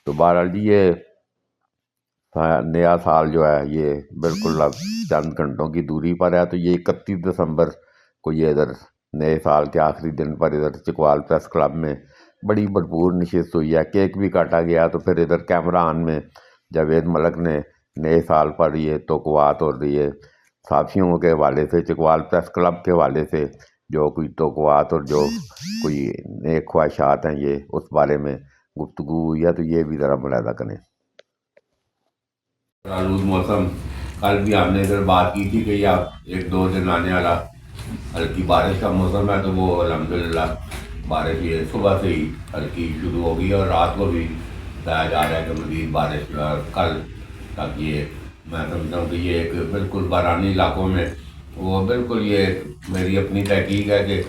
تو بہرحال جی یہ نیا سال جو ہے یہ بالکل اب چند گھنٹوں کی دوری پر ہے، تو یہ 31 دسمبر کو یہ ادھر نئے سال کے آخری دن پر ادھر چکوال پریس کلب میں بڑی بھرپور نشست ہوئی ہے، کیک بھی کاٹا گیا۔ تو پھر ادھر کیمران میں جاوید ملک نے نئے سال پر یہ توقعات اور یہ صحافیوں کے حوالے سے، چکوال پریس کلب کے حوالے سے جو کوئی توقعات اور جو کوئی نیک خواہشات ہیں یہ اس بارے میں گفتگو ہوئی ہے، تو یہ بھی ذرا ملاحظہ کریں۔ آلود موسم، کل بھی ہم نے ادھر بات کی تھی کہ اب 1-2 دن آنے والا ہلکی بارش کا موسم ہے، تو وہ الحمدللہ بارش یہ صبح سے ہی ہلکی شروع ہوگی اور رات کو بھی بتایا جا رہا ہے کہ مزید بارش کل تک یہ میں سمجھتا ہوں کہ یہ ایک بالکل بارانی علاقوں میں وہ بالکل یہ میری اپنی تحقیق ہے کہ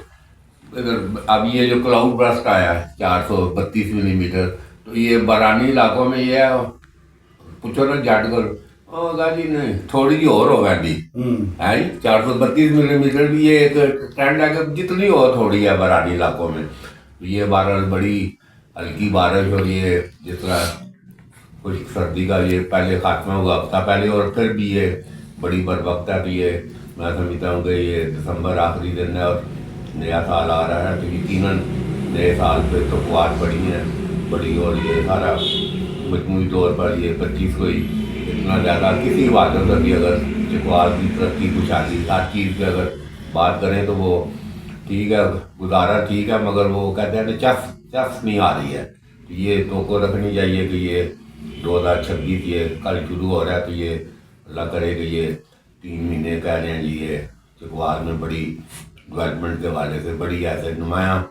اگر اب یہ جو کلاؤڈ برسٹ آیا ہے 432 ملی میٹر، تو یہ بارانی علاقوں میں یہ ہے پوچھو نا جٹ کر ہوگا جی نہیں تھوڑی جی اور ہوگا جی ہے جی 432 ملی میٹر بھی یہ ایک ٹرینڈ ہے کہ جتنی اور تھوڑی ہے بارانی علاقوں میں، تو یہ بہرحال بڑی ہلکی بارش اور یہ جس طرح خشک سردی کا یہ پہلے خاتمہ ہوا ہفتہ پہلے اور پھر بھی یہ بڑی بروقت ہے، تو یہ میں سمجھتا ہوں کہ یہ دسمبر آخری دن ہے اور نیا سال آ رہا ہے، تو یقیناً نئے سال پہ توقعات بڑی ہیں بڑی، اور یہ سارا مجموعی طور پر یہ 25 کو ہی اتنا زیادہ کسی واقعہ کا بھی اگر چکوال کی ترقی خوشحالی ہر چیز پہ اگر بات کریں تو وہ ٹھیک ہے، گزارا ٹھیک ہے، مگر وہ کہتے ہیں کہ چس نہیں آ رہی ہے، تو یہ توقع رکھنی چاہیے کہ یہ 2026 یہ کل شروع ہو رہا ہے، تو یہ اللہ کرے کہ یہ 3 مہینے کہہ رہے ہیں جی یہ چکوال میں بڑی ڈیولپمنٹ کے حوالے سے بڑی ایسے نمایاں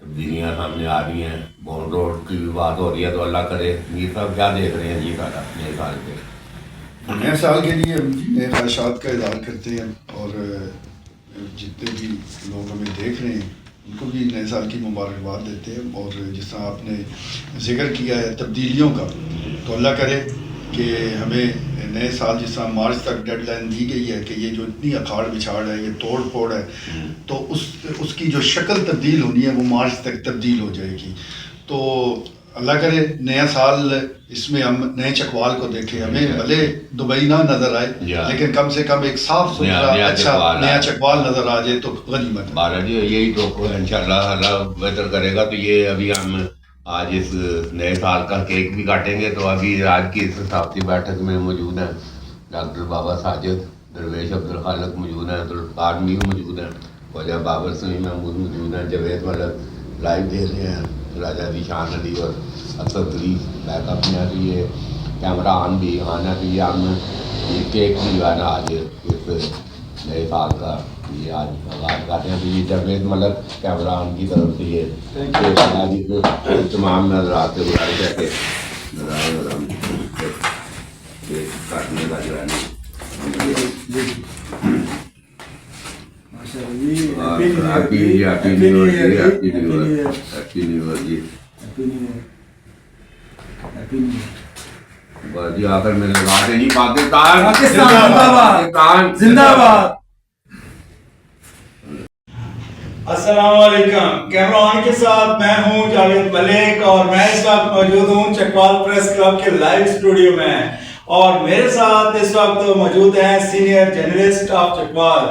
تبدیلیاں سامنے آ رہی ہیں۔ بونڈ روڈ کی بھی بات ہو رہی ہے، تو اللہ کرے۔ میر صاحب کیا دیکھ رہے ہیں جی سارا نئے سال کے؟ نئے سال کے لیے ہم نئے خواہشات کا اظہار کرتے ہیں اور جتنے بھی لوگ ہمیں دیکھ رہے ہیں ان کو بھی نئے سال کی مبارکباد دیتے ہیں، اور جس طرح آپ نے ذکر کیا ہے تبدیلیوں کا، تو اللہ کرے کہ ہمیں نئے سال جس طرح مارچ تک ڈیڈ لائن دی گئی ہے کہ یہ جو اتنی اکھاڑ بچھاڑ ہے، یہ توڑ پھوڑ ہے، تو اس کی جو شکل تبدیل ہونی ہے وہ مارچ تک تبدیل ہو جائے گی۔ تو اللہ کرے نیا سال اس میں ہم نئے چکوال کو دیکھیں، ہمیں بھلے دبئی نہ نظر آئے لیکن کم سے کم ایک صاف ستھرا اچھا نیا چکوال نظر آ جائے تو غنیمت ہے۔ بارہ جی یہی تو انشاءاللہ اللہ بہتر کرے گا۔ تو یہ ابھی ہم آج اس نئے سال کا کیک بھی کاٹیں گے، تو ابھی آج کی اس صحافتی بیٹھک میں موجود ہیں ڈاکٹر بابا ساجد، درویش عبدالخالق موجود ہیں، عبدالقادر میر موجود ہیں، خواجہ بابر سمیع محمود موجود ہیں، جاوید ملک لائیو دیکھ رہے ہیں، راجہ ذیشان علی اور اکثر طریف بیک اپ میں ہے، تو یہ کیمرہ آن بھی آن ہے، تو یہ ہم یہ کیک بھی جو ہے نا آج اس نئے سال کا یہ آج آغاز کرتے ہیں۔ تو یہ جاوید ملک کیمرہ آن کی طرف سے یہ تمام نظرات سے گزارش ہے کہ کاٹنے کا جو ہے نا جی آخر میں لگا دیں جی پاکستان زندہ باد۔ السلام علیکم، کیمرہ کے ساتھ میں ہوں جاوید ملک اور میں اس وقت موجود ہوں چکوال پریس کلب کے لائیو اسٹوڈیو میں، اور میرے ساتھ اس وقت موجود ہیں سینئر جرنلسٹ آف چکوال۔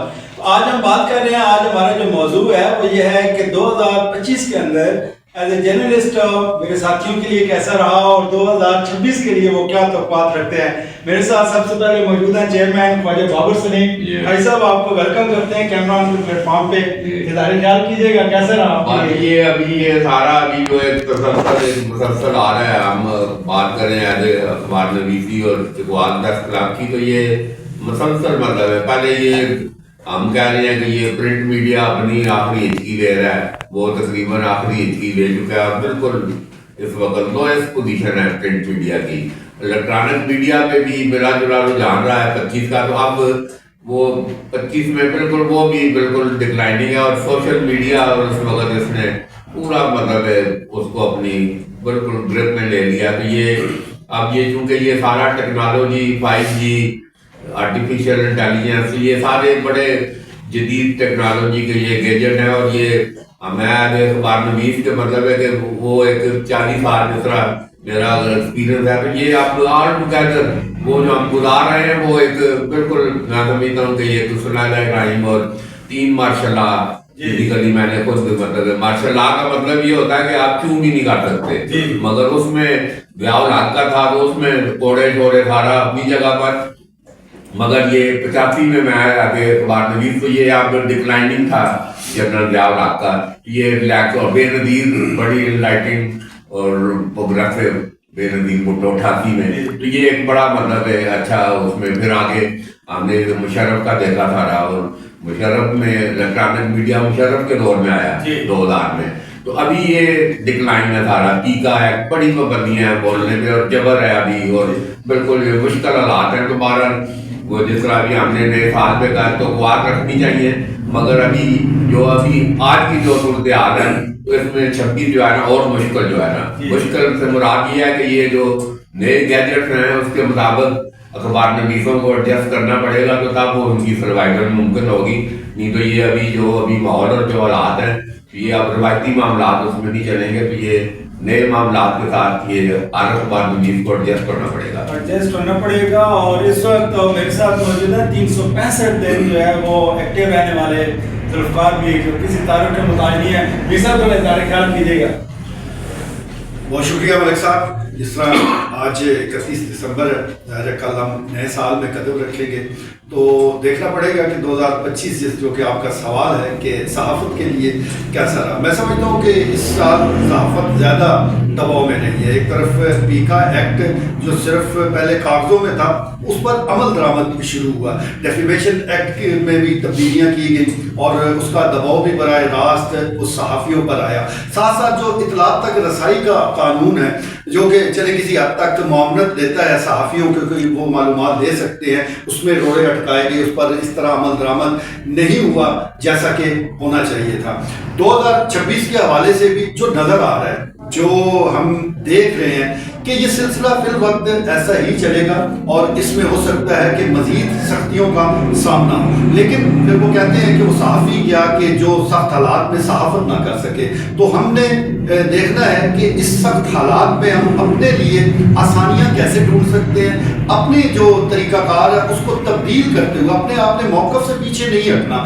آج ہم بات کر رہے ہیں، آج ہمارا جو موضوع ہے وہ یہ ہے کہ 2025 کے اندر ایز اے جرنلسٹ میرے ساتھیوں کے لیے کیسا رہا اور 2026 کے لیے وہ کیا توقعات رکھتے ہیں۔ میرے ساتھ سب سے پہلے موجود ہیں چیئرمین خواجہ بابر سمیع بھائی صاحب، آپ کو ویلکم کرتے ہیں کیمرہ آن پلیٹ فارم پہ۔ ادارے خیال کیجیے گا کیسا رہا یہ ابھی یہ سارا ابھی جو ایک مسلسل آ رہا ہے، ہم بات کریں ایز اے اخبار نویسی اور چکوال پریس کلب کی، تو یہ مسلسل مطلب ہے پہلے یہ ہم کہہ رہے ہیں کہ یہ پرنٹ میڈیا اپنی آخری ہچکی لے رہا ہے، وہ تقریباً آخری ہچکی لے چکا ہے، اور بالکل اس وقت لوئسٹ پوزیشن ہے پرنٹ میڈیا کی۔ الیکٹرانک میڈیا پہ بھی ملا جلا رجحان رہا ہے 25 کا، تو اب وہ 25 میں بالکل وہ بھی بالکل ڈکلائننگ ہے، اور سوشل میڈیا اور اس وقت اس نے پورا مطلب ہے اس کو اپنی بالکل گرپ میں لے لیا۔ تو یہ اب یہ چونکہ یہ سارا ٹیکنالوجی 5G آرٹیفیشیل انٹیلیجنس یہ سارے بڑے جدید ٹیکنالوجی کے یہ گیجٹ ہیں، اور یہ اب میں اخبار نویس کے مطلب ہے کہ وہ ایک 40 سال جس طرح میرا ایکسپیرینس ہے تو یہ آپ آل ٹوگیدر وہ جو ہم گزار رہے ہیں وہ ایک بالکل میں سمجھتا ہوں کہ یہ تو سلیلہ ابراہیم اور 3 ماشاء اللہ بیسیکلی میں نے خود مطلب ماشاء اللہ کا مطلب یہ ہوتا ہے کہ آپ کیوں بھی نہیں کر سکتے، مگر اس میں بیاہ اولاد کا تھا تو اس میں کوڑے چھوڑے سارا اپنی جگہ پر، مگر یہ 85 میں آگے اخبار نویس تو یہ آپ ڈکلائننگ تھا جنرل بیاہ اولاد کا، یہ ریلیکس اور بے نظیر بڑی لائٹنگ اور پروگرافر بے نظیر بھٹو 88 میں، تو یہ ایک بڑا مطلب ہے اچھا اس میں پھر آگے ہم نے مشرف کا دیکھا سارا، اور مشرف میں الیکٹرانک میڈیا مشرف کے دور میں آیا 2000 میں، تو ابھی یہ ڈکلائن ہے سارا، پیکا ہے، بڑی پابندیاں ہیں بولنے پہ اور جبر ہے ابھی اور بالکل مشکل حالات ہیں، تو بہرحال وہ جس طرح ابھی ہم نے نئے سال پہ کہا تو قوت رکھنی چاہیے، مگر ابھی آج کی جو صورتحال ہے تو اس میں 26 جو ہے نا اور مشکل جو ہے نا، مشکل سے مراد یہ ہے کہ یہ جو نئے گیجٹس ہیں اس کے مطابق اخبار نویسوں کو ایڈجسٹ کرنا پڑے گا تو تب وہ ان کی سروائیول ممکن ہوگی، نہیں تو یہ ابھی ماحول اور جو حالات ہیں یہ اب روایتی معاملات اس میں نہیں چلیں گے، تو یہ نئے معاملات کے ساتھ یہ ہر اخبار نویس کو ایڈجسٹ کرنا پڑے گا، اور اس وقت میرے ساتھ موجود ہے 365 دن جو ہے وہ ایکٹیو رہنے والے ذوالفقار بھی جو کسی تعارف کے محتاج نہیں ہے، بھی صاحب تھوڑا اظہار خیال کیجیے گا۔ بہت شکریہ ملک صاحب، جس طرح آج 31 دسمبر ہے، کل ہم نئے سال میں قدم رکھیں گے تو دیکھنا پڑے گا کہ 2025 جو کہ آپ کا سوال ہے کہ صحافت کے لیے کیسا رہا۔ میں سمجھتا ہوں کہ اس سال صحافت زیادہ دباؤ میں نہیں ہے۔ ایک طرف پیکا ایکٹ جو صرف پہلے کاغذوں میں تھا اس پر عمل درآمد شروع ہوا، ڈیفیمیشن ایکٹ میں بھی تبدیلیاں کی گئی اور اس کا دباؤ بھی براہ راست اس صحافیوں پر آیا، ساتھ ساتھ جو اطلاعات تک رسائی کا قانون ہے جو کہ چلے کسی حد تک معاونت دیتا ہے صحافیوں کو کہ وہ معلومات دے سکتے ہیں، اس میں روڑے اٹکائے گئے، اس پر اس طرح عمل درآمد نہیں ہوا جیسا کہ ہونا چاہیے تھا۔ 2026 کے حوالے سے بھی جو نظر آ رہا ہے، جو ہم دیکھ رہے ہیں کہ یہ سلسلہ فی الوقت ایسا ہی چلے گا اور اس میں ہو سکتا ہے کہ مزید سختیوں کا سامنا ہو، لیکن پھر وہ کہتے ہیں کہ وہ صحافی کیا کہ جو سخت حالات میں صحافت نہ کر سکے، تو ہم نے دیکھنا ہے کہ اس سخت حالات میں ہم اپنے لیے آسانیاں کیسے ڈھونڈ سکتے ہیں، اپنے جو طریقہ کار ہے اس کو تبدیل کرتے ہوئے اپنے موقف سے پیچھے نہیں ہٹنا۔